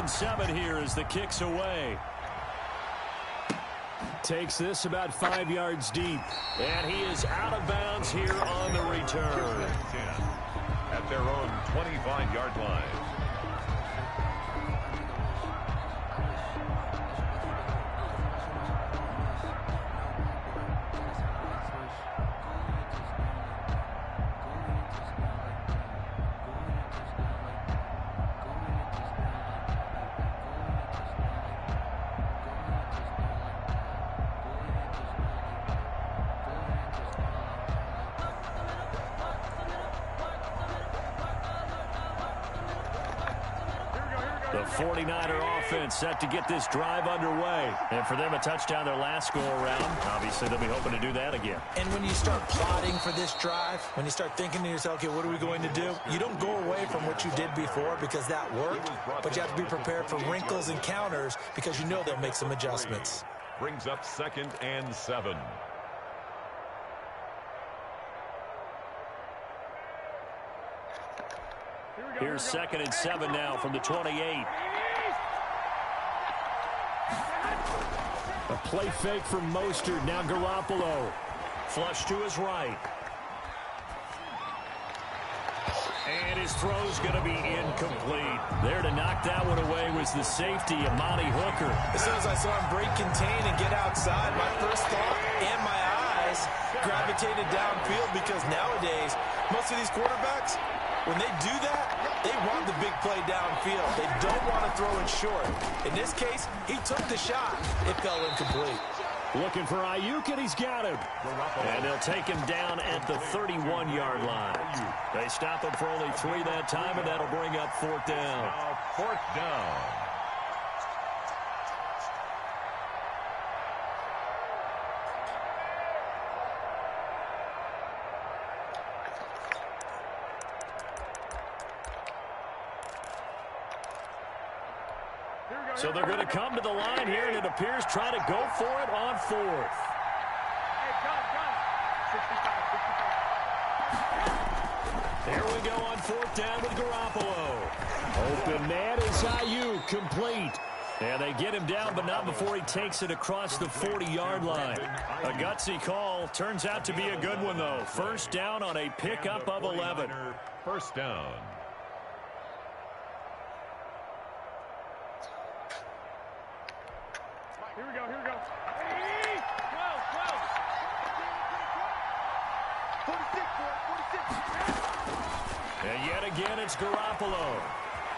and 7 here as the kick's away. Takes this about 5 yards deep. And he is out of bounds here on the return. At their own 25-yard line. The 49er offense set to get this drive underway. And for them, a touchdown their last go-around. Obviously, they'll be hoping to do that again. And when you start plotting for this drive, when you start thinking to yourself, okay, what are we going to do? You don't go away from what you did before because that worked, but you have to be prepared for wrinkles and counters because you know they'll make some adjustments. Brings up 2nd and 7. Here's 2nd and 7 now from the 28. A play fake from Mostert. Now Garoppolo. Flush to his right. And his throw's going to be incomplete. There to knock that one away was the safety, Amani Hooker. As soon as I saw him break contain and get outside, my first thought and my eyes gravitated downfield because nowadays, most of these quarterbacks, when they do that, they want the big play downfield. They don't want to throw it short. In this case, he took the shot. It fell incomplete. Looking for Ayuk, and he's got him. And they'll take him down at the 31-yard line. They stop him for only 3 that time, and that'll bring up 4th down. Now 4th down. So they're going to come to the line here, and it appears trying to go for it on 4th. There we go on 4th down with Garoppolo. Open man is Ayuk, complete. And they get him down, but not before he takes it across the 40-yard line. A gutsy call. Turns out to be a good one, though. 1st down on a pickup of 11. 1st down. Here we go, here we go. 12. 46. And yet again, it's Garoppolo.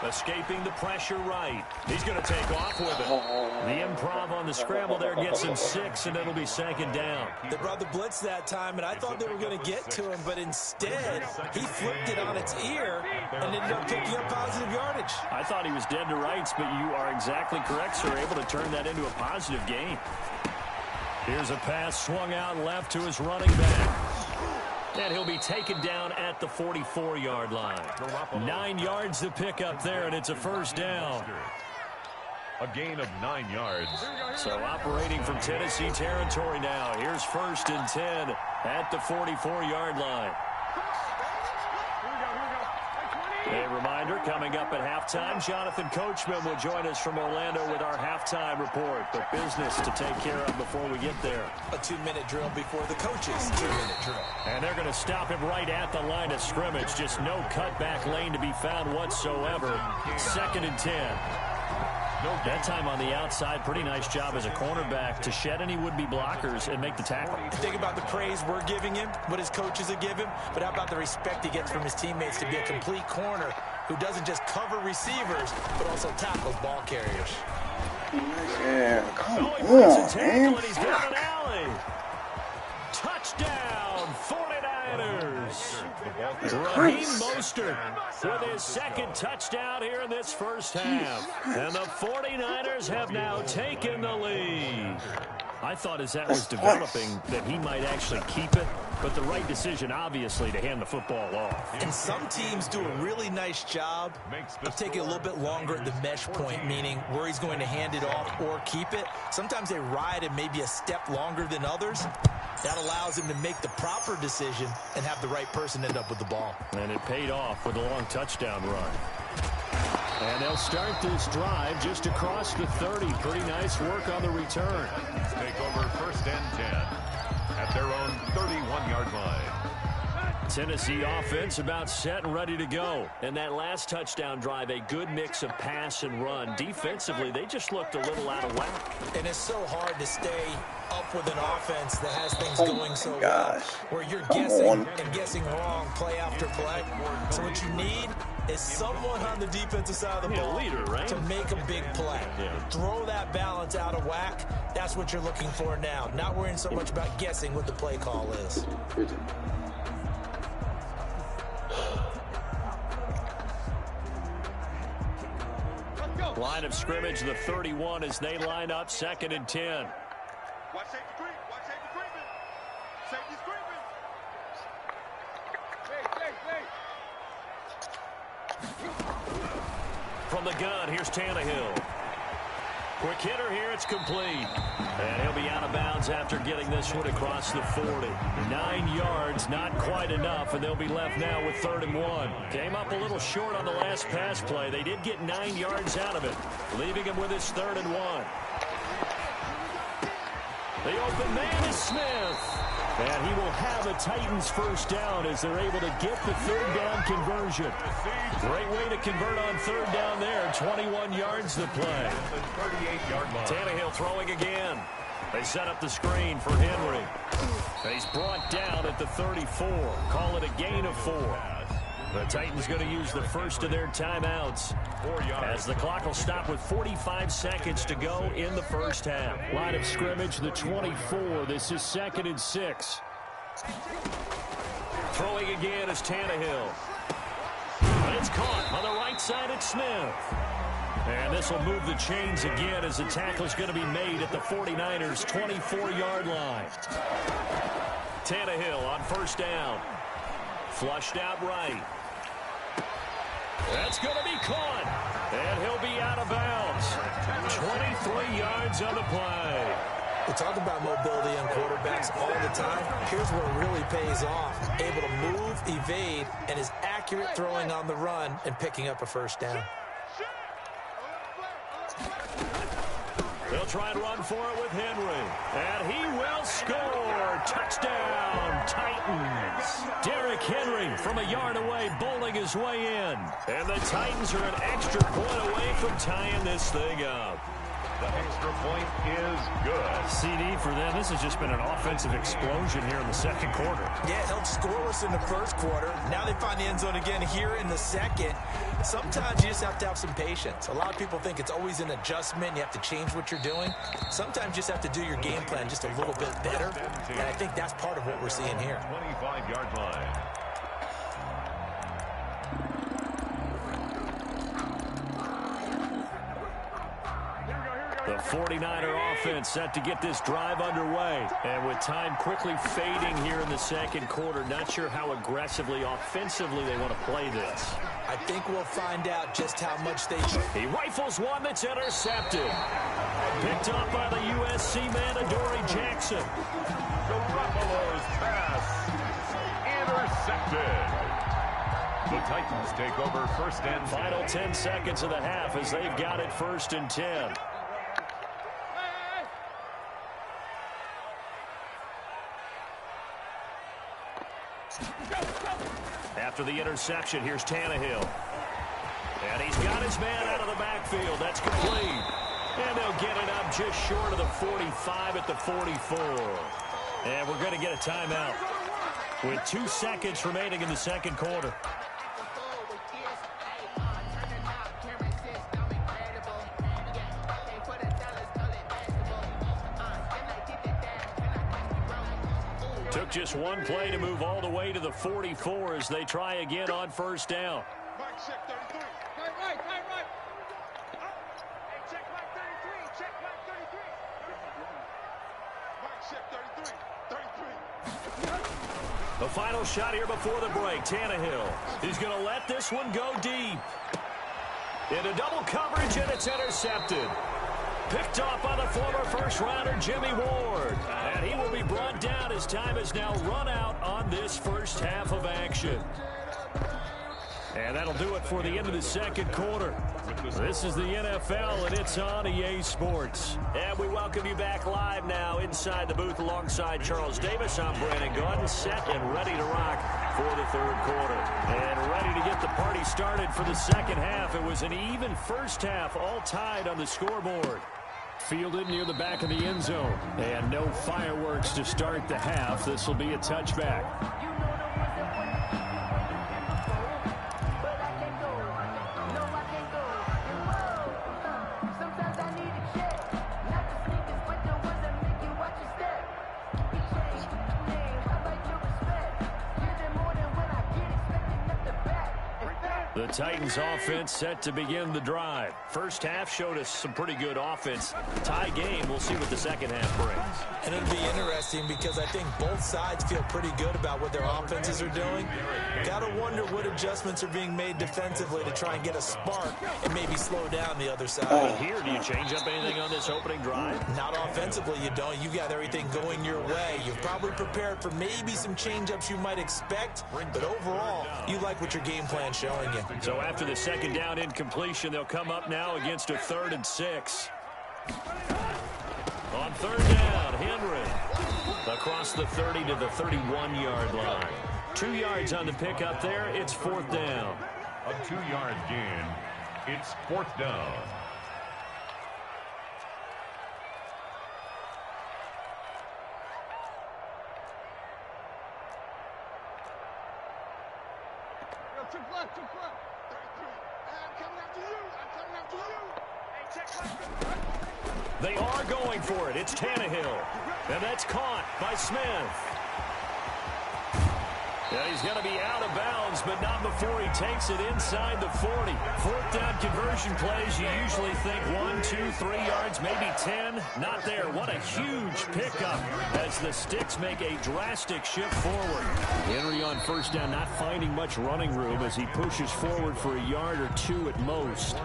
Escaping the pressure right. He's going to take off with it. The improv on the scramble there gets him 6, and it'll be 2nd down. They brought the blitz that time, and I thought they were going to get to him, but instead, he flipped it on its ear and ended up picking up positive yardage. I thought he was dead to rights, but you are exactly correct, sir. Able to turn that into a positive gain. Here's a pass swung out left to his running back. And he'll be taken down at the 44-yard line. 9 yards to pick up there, and it's a 1st down. A gain of 9 yards. So operating from Tennessee territory now. Here's 1st and 10 at the 44-yard line. A reminder, coming up at halftime, Jonathan Coachman will join us from Orlando with our halftime report. But business to take care of before we get there. A 2-minute drill before the coaches' 2-minute drill. And they're going to stop him right at the line of scrimmage. Just no cutback lane to be found whatsoever. 2nd and 10. That time on the outside, pretty nice job as a cornerback to shed any would-be blockers and make the tackle. Think about the praise we're giving him, what his coaches are giving him, but how about the respect he gets from his teammates to be a complete corner who doesn't just cover receivers, but also tackles ball carriers. Yeah, come Oh, he breaks a on, tackle, man. and he's down an alley. Touchdown, 49ers. Raheem Mostert with his 2nd touchdown here in this 1st half. And the 49ers have now taken the lead. I thought as that was developing that he might actually keep it, but the right decision, obviously, to hand the football off. And some teams do a really nice job of taking a little bit longer at the mesh point, meaning where he's going to hand it off or keep it. Sometimes they ride it maybe a step longer than others. That allows him to make the proper decision and have the right person end up with the ball. And it paid off with a long touchdown run. And they'll start this drive just across the 30. Pretty nice work on the return. Take over 1st and 10 at their own 31-yard line. Tennessee offense about set and ready to go. And that last touchdown drive, a good mix of pass and run. Defensively, they just looked a little out of whack. And it's so hard to stay up with an offense that has things going so well, where you're guessing wrong play after play. So what you need is someone on the defensive side of the ball leader, right? to make a big play. Throw that balance out of whack. That's what you're looking for now. Not worrying so much about guessing what the play call is. Line of scrimmage, the 31 as they line up 2nd and 10. Watch safety creep. Watch safety creeping. Safety's creeping. From the gun, here's Tannehill. Quick hitter here, it's complete. And he'll be out of bounds after getting this one across the 40. 9 yards, not quite enough, and they'll be left now with 3rd and 1. Came up a little short on the last pass play. They did get 9 yards out of it, leaving him with his 3rd and 1. The open man is Smith. And he will have a Titans first down as they're able to get the 3rd down conversion. Great way to convert on 3rd down there. 21 yards to play. 38-yard line. Tannehill throwing again. They set up the screen for Henry. He's brought down at the 34. Call it a gain of 4. The Titans going to use the first of their timeouts 4 yards. as the clock will stop with 45 seconds to go in the first half. Line of scrimmage, the 24. This is 2nd and 6. Throwing again is Tannehill. But it's caught on the right side at Smith. And this will move the chains again as the tackle is going to be made at the 49ers' 24-yard line. Tannehill on 1st down. Flushed out right. That's going to be caught. And he'll be out of bounds. 23 yards on the play. We talk about mobility on quarterbacks all the time. Here's where it really pays off. Able to move, evade, and is accurate throwing on the run and picking up a 1st down. They'll try and run for it with Henry. And he will score. Touchdown, Titans. Derrick Henry from a yard away, bowling his way in. And the Titans are an extra point away from tying this thing up. The extra point is good. CD for them. This has just been an offensive explosion here in the 2nd quarter. Yeah, held scoreless in the 1st quarter. Now they find the end zone again here in the 2nd. Sometimes you just have to have some patience. A lot of people think it's always an adjustment. You have to change what you're doing. Sometimes you just have to do your game plan just a little bit better. And I think that's part of what we're seeing here. 25-yard line. The 49er offense set to get this drive underway. And with time quickly fading here in the 2nd quarter, not sure how aggressively, offensively they want to play this. I think we'll find out just how much they... He rifles one that's intercepted. Picked up by the USC man, Adoree Jackson. Garoppolo's pass intercepted. The Titans take over 1st and 10. Final 10 seconds of the half as they've got it 1st and 10. After the interception, here's Tannehill. And he's got his man out of the backfield. That's complete. And they'll get it up just short of the 45 at the 44. And we're going to get a timeout with 2 seconds remaining in the 2nd quarter. Took just one play to move all the way to the 44 as they try again on 1st down. Mike, check 33. Right. Hey, check Mike 33. Check Mike 33. Mike, check 33. The final shot here before the break. Tannehill. He's going to let this one go deep. Into double coverage, and it's intercepted. Picked off by the former first-rounder, Jimmy Ward. And he will be brought down as time has now run out on this first half of action. And that'll do it for the end of the 2nd quarter. This is the NFL, and it's on EA Sports. And we welcome you back live now inside the booth alongside Charles Davis. I'm Brandon Gaudin, set and ready to rock for the third quarter. And ready to get the party started for the second half. It was an even first half, all tied on the scoreboard. Fielded near the back of the end zone. And no fireworks to start the half. This will be a touchback. The Titans offense set to begin the drive. First half showed us some pretty good offense. Tie game, we'll see what the second half brings. And it'll be interesting because I think both sides feel pretty good about what their offenses are doing. Gotta wonder what adjustments are being made defensively to try and get a spark and maybe slow down the other side. Here, do you change up anything on this opening drive? Not offensively, you don't. You got everything going your way. You've probably prepared for maybe some change-ups you might expect, but overall, you like what your game plan's showing you. So after the second down incompletion, they'll come up now against a 3rd and 6. On third down, Henry across the 30 to the 31-yard line. 2 yards on the pickup there. It's 4th down. A 2-yard gain. It's 4th down. Took left. 33. I'm coming after you. Hey, check left. They are going for it. It's Tannehill. And that's caught by Smith. Yeah, he's going to be out of bounds, but not before he takes it inside the 40. 4th down conversion plays, you usually think 1, 2, 3 yards, maybe 10. Not there. What a huge pickup as the Sticks make a drastic shift forward. Henry on first down, not finding much running room as he pushes forward for a yard or 2 at most.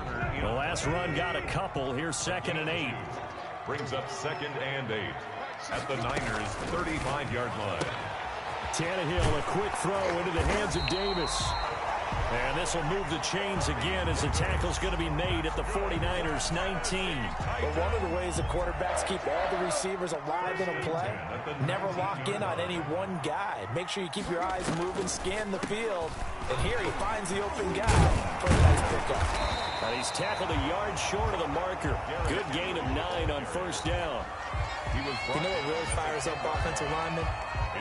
The last run got a couple. Here's 2nd and 8. Brings up 2nd and 8 at the Niners' 35-yard line. Tannehill, a quick throw into the hands of Davis. And this will move the chains again as the tackle's going to be made at the 49ers' 19. But one of the ways the quarterbacks keep all the receivers alive in a play, never lock in on any one guy. Make sure you keep your eyes moving, scan the field. And here he finds the open guy for a nice pickup. And he's tackled a yard short of the marker. Good gain of 9 on first down. You know what really fires up offensive linemen?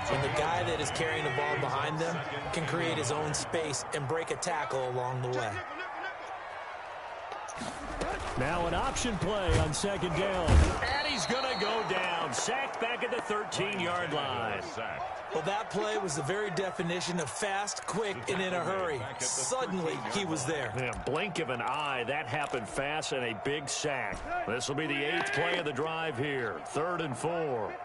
When the guy that is carrying the ball behind them can create his own space and break a tackle along the way. Now an option play on 2nd down. And he's going to go down. Sacked back at the 13-yard line. Well, that play was the very definition of fast, quick, and in a hurry. Suddenly, he was there. Yeah, blink of an eye. That happened fast and a big sack. This will be the 8th play of the drive here. 3rd and 4.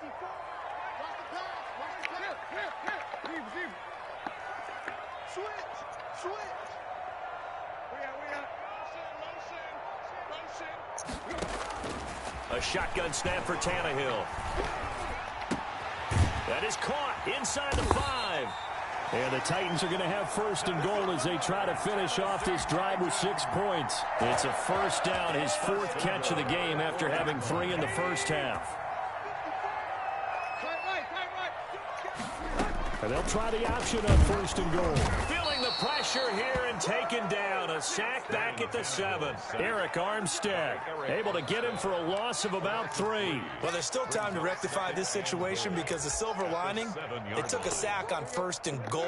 A shotgun snap for Tannehill. That is caught inside the 5. And the Titans are going to have 1st and goal as they try to finish off this drive with 6 points. It's a 1st down, his 4th catch of the game after having 3 in the first half. And they'll try the option on 1st and goal. Feeling the pressure here and taken down. A sack back at the 7. Eric Armstead able to get him for a loss of about 3. Well, there's still time to rectify this situation because the silver lining, it took a sack on 1st and goal.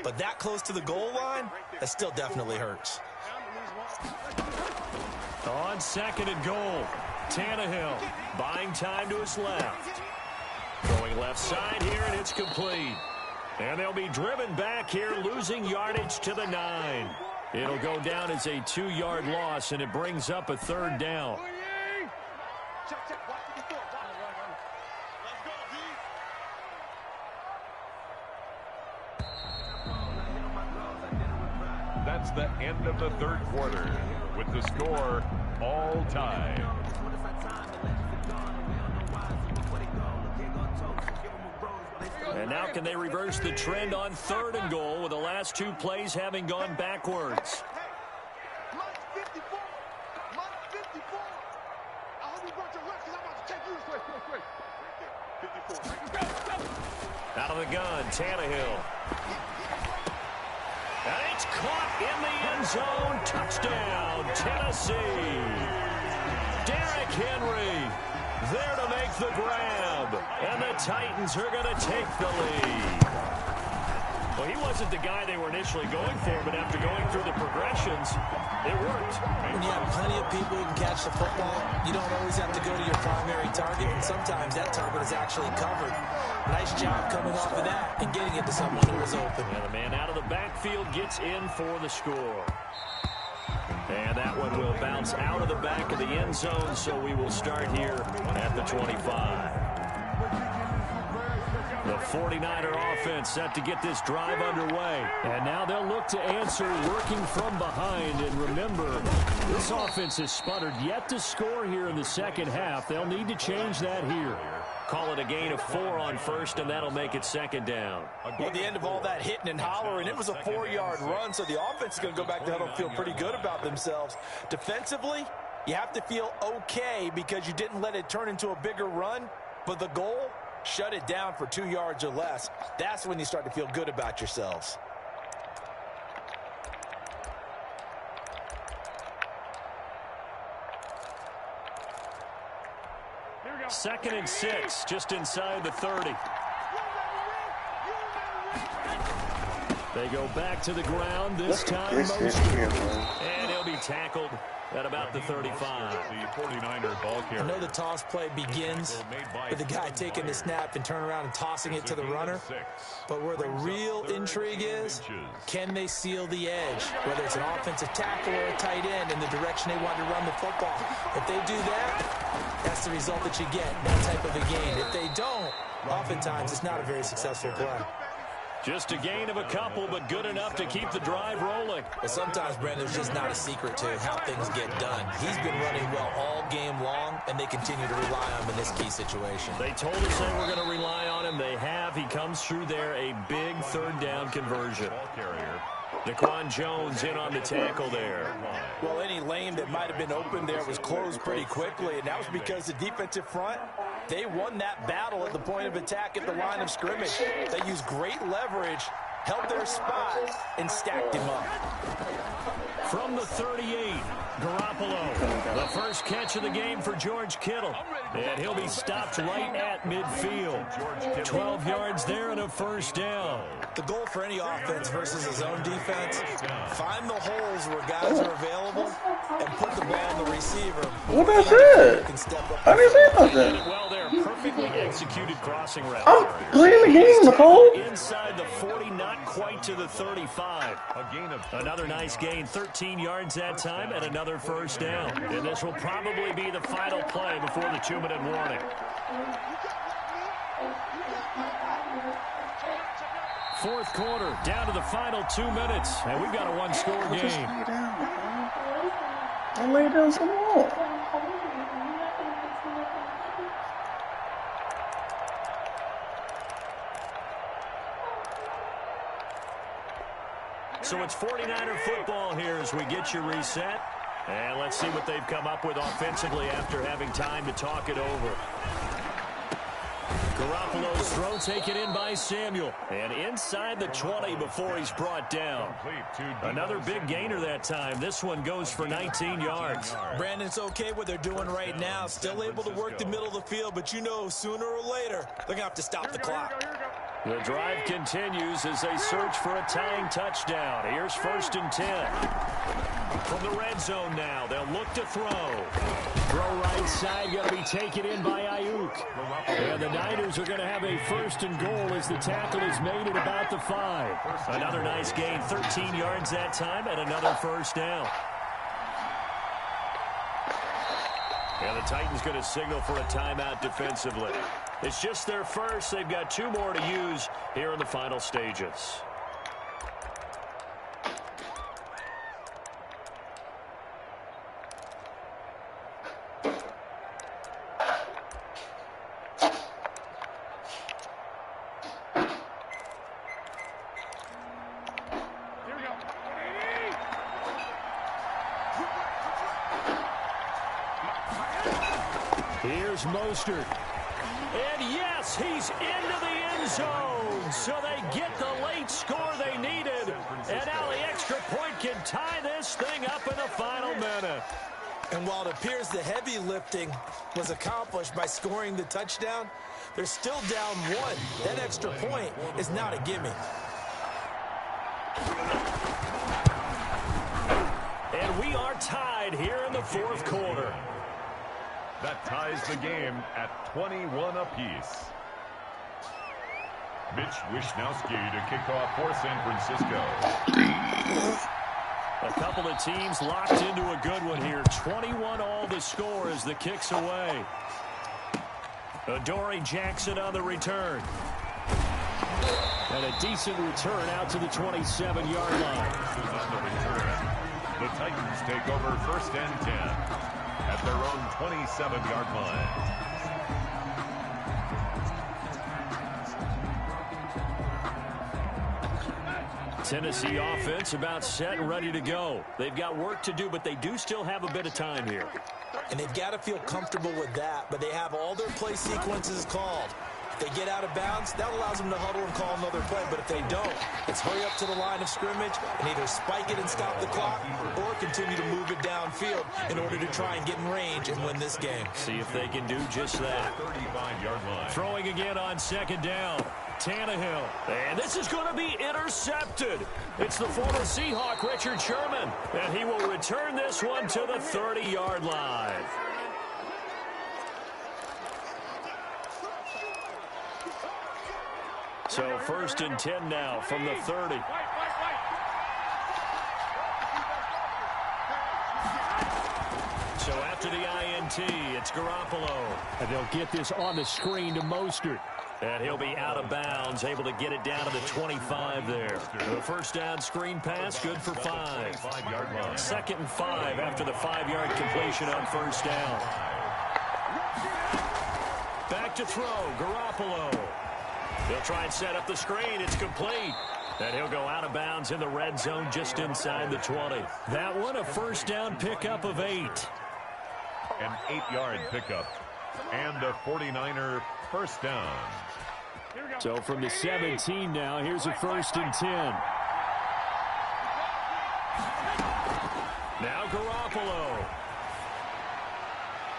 But that close to the goal line, that still definitely hurts. On 2nd and goal, Tannehill buying time to his left. Throwing left side here, and it's complete. And they'll be driven back here, losing yardage to the 9. It'll go down as a 2-yard loss, and it brings up a 3rd down. That's the end of the third quarter with the score all tied. And now can they reverse the trend on 3rd and goal with the last 2 plays having gone backwards? Out of the gun, Tannehill. And it's caught in the end zone. Touchdown, Tennessee. Derrick Henry there to make the grab. And the Titans are going to take the lead. Well, he wasn't the guy they were initially going for, but after going through the progressions, it worked. When you have plenty of people who can catch the football, you don't always have to go to your primary target, and sometimes that target is actually covered. Nice job coming off of that and getting it to someone who was open. And the man out of the backfield gets in for the score. And that one will bounce out of the back of the end zone, so we will start here at the 25. The 49er offense set to get this drive underway. And now they'll look to answer working from behind. And remember, this offense has sputtered yet to score here in the second half. They'll need to change that here. Call it a gain of 4 on first, and that'll make it second down. Well, at the end of all that hitting and hollering, it was a 4-yard run, so the offense is going to go back to huddle and feel pretty good about themselves. Defensively, you have to feel okay because you didn't let it turn into a bigger run, but the goal, shut it down for 2 yards or less. That's when you start to feel good about yourselves. Second and 6, just inside the 30. They go back to the ground, this time Mostert. And he'll be tackled at about the 35. The 49er ball carrier. I know the toss play begins with the guy taking the snap and turn around and tossing it to the runner. But where the real intrigue is, can they seal the edge? Whether it's an offensive tackle or a tight end in the direction they want to run the football. If they do that, that's the result that you get, that type of a gain. If they don't, oftentimes it's not a very successful play. Just a gain of a couple, but good enough to keep the drive rolling. But sometimes, Brandon, there's just not a secret to how things get done. He's been running well all game long, and they continue to rely on him in this key situation. They told us they were going to rely on him. They have. He comes through there, a big third down conversion. Daquan Jones in on the tackle there. Well, any lane that might have been open there was closed pretty quickly, and that was because the defensive front, they won that battle at the point of attack at the line of scrimmage. They used great leverage, held their spot, and stacked him up. From the 38, Garoppolo, the first catch of the game for George Kittle. And he'll be stopped right at midfield. 12 yards there and a first down. The goal for any offense versus his own defense, find the holes where guys are available and put the ball on the receiver. What I said? I didn't say nothing. Well, they're perfectly executed crossing route. I'm playing the game, Nicole. Inside the 40, not quite to the 35. Another nice gain, 13 yards that time, and another first down. And this will probably be the final play before the 2-minute warning. Fourth quarter, down to the final 2 minutes, and we've got a one-score game. Just lay down, man. I'll lay down some more. So it's 49er football here as we get you reset. And let's see what they've come up with offensively after having time to talk it over. Garoppolo's throw taken in by Samuel. And inside the 20 before he's brought down. Another big gainer that time. This one goes for 19 yards. Brandon, it's okay what they're doing right now. Still able to work the middle of the field, but you know sooner or later they're going to have to stop the clock. The drive continues as they search for a tying touchdown. Here's 1st and 10. From the red zone now, they'll look to throw. Throw right side, going to be taken in by Ayuk. And the Niners are going to have a 1st and goal as the tackle is made at about the 5. Another nice gain, 13 yards that time, and another first down. And the Titans going to signal for a timeout defensively. It's just their first. They've got 2 more to use here in the final stages. Here's Mostert. And yes, he's into the end zone. So they get the late score they needed. And now the extra point can tie this thing up in the final minute. And while it appears the heavy lifting was accomplished by scoring the touchdown, they're still down one. That extra point is not a gimme. And we are tied here in the fourth quarter. That ties the game at 21 apiece. Mitch Wishnowsky to kick off for San Francisco. A couple of teams locked into a good one here. 21 all the score as the kick's away. Adoree Jackson on the return. And a decent return out to the 27-yard line. On the return. The Titans take over 1st and 10 at their own 27-yard line. Tennessee offense about set and ready to go. They've got work to do, but they do still have a bit of time here. And they've got to feel comfortable with that, but they have all their play sequences called. If they get out of bounds, that allows them to huddle and call another play. But if they don't, it's hurry up to the line of scrimmage and either spike it and stop the clock or continue to move it downfield in order to try and get in range and win this game. See if they can do just that. 35-yard line. Throwing again on 2nd down. Tannehill. And this is going to be intercepted. It's the former Seahawk, Richard Sherman. And he will return this one to the 30-yard line. So 1st and 10 now from the 30. So after the INT, it's Garoppolo. And they'll get this on the screen to Mostert. And he'll be out of bounds, able to get it down to the 25 there. The 1st down screen pass, good for 5. 5-yard line. 2nd and 5 after the 5-yard completion on 1st down. Back to throw, Garoppolo. He'll try and set up the screen. It's complete. And he'll go out of bounds in the red zone just inside the 20. That one, a 1st down pickup of 8. An 8-yard pickup. And a 49er 1st down. So from the 17 now, here's a 1st and 10. Now Garoppolo.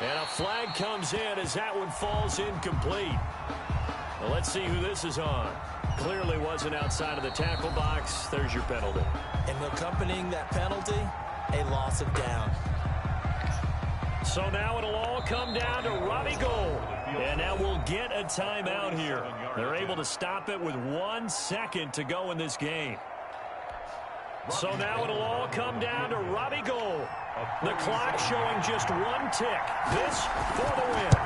And a flag comes in as that one falls incomplete. Well, let's see who this is on. Clearly wasn't outside of the tackle box. There's your penalty. And accompanying that penalty, a loss of down. So now it'll all come down to Robbie Gould. And now we'll get a timeout here. They're able to stop it with 1 second to go in this game. So now it'll all come down to Robbie Gould. The clock showing just 1 tick. This for the win.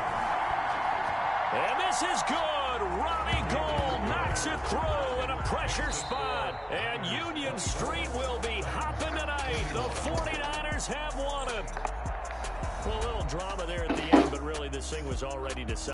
And this is good. Robbie Gould knocks it through in a pressure spot. And Union Street will be hopping tonight. The 49ers have won it. Well, a little drama there at the end, but really this thing was already decided.